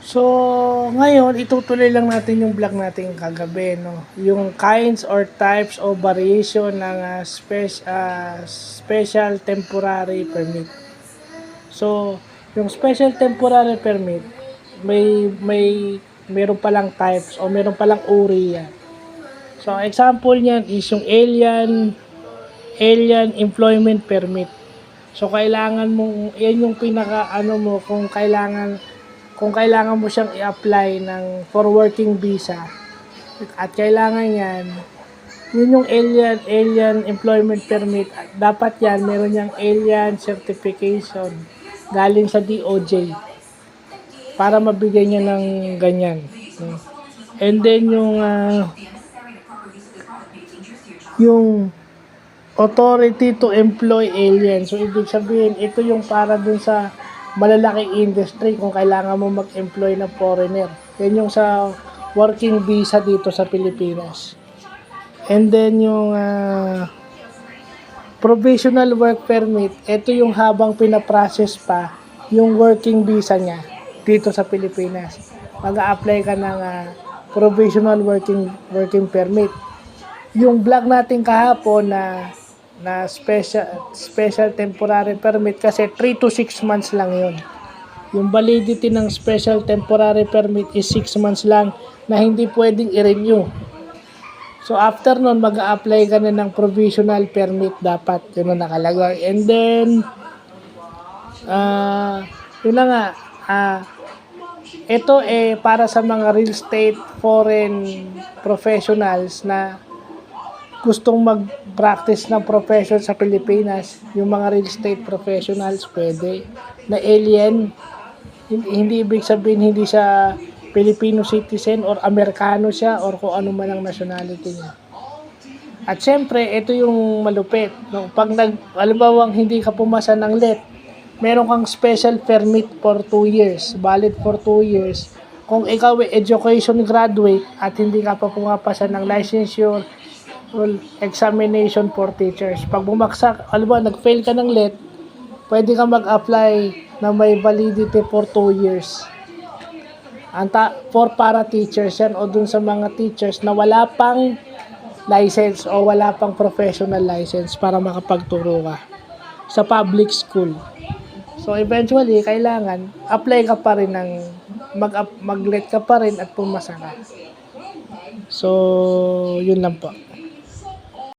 So, ngayon, itutuloy lang natin yung vlog natin kagabi, no? Yung kinds or types of variation ng special temporary permit. So, yung special temporary permit, meron palang types o meron palang uri yan. So, example niyan is yung alien employment permit. So, kailangan mo, yan yung pinaka, kung kailangan mo siyang i-apply for working visa at kailangan yan, yun yung alien employment permit. Dapat yan, meron yung alien certification galing sa DOJ para mabigay niya ng ganyan. And then yung authority to employ alien. So, ibig sabihin, ito yung para dun sa malalaking industry kung kailangan mo mag-employ na foreigner. Yan yung sa working visa dito sa Pilipinas. And then yung provisional work permit, ito yung habang pinaprocess pa yung working visa niya dito sa Pilipinas. Mag-a-apply ka ng provisional working permit. Yung vlog natin kahapon na special temporary permit kasi 3 to 6 months lang yun. Yung validity ng special temporary permit is 6 months lang na hindi pwedeng i-renew. So after nun, mag-a-apply ka na ng provisional permit dapat. Yun ang nakalagay. And then, yun na nga, ito para sa mga real estate foreign professionals na gustong mag-practice ng profession sa Pilipinas, yung mga real estate professionals pwede, na alien, hindi ibig sabihin hindi siya Filipino citizen or Amerikano siya or kung ano man ang nationality niya. At syempre, ito yung malupit. No? Pag halimbawa hindi ka pumasa ng LET, meron kang special permit for 2 years, valid for 2 years. Kung ikaw ay education graduate at hindi ka pa pumapasa ng licensure examination for teachers. Pag bumagsak, nag-fail ka ng LET, pwede ka mag-apply na may validity for 2 years. For para teachers yan o dun sa mga teachers na wala pang license o wala pang professional license para makapagturo ka sa public school. So eventually, kailangan apply ka pa rin mag-LET ka pa rin at pumasa ka. So, yun lang po.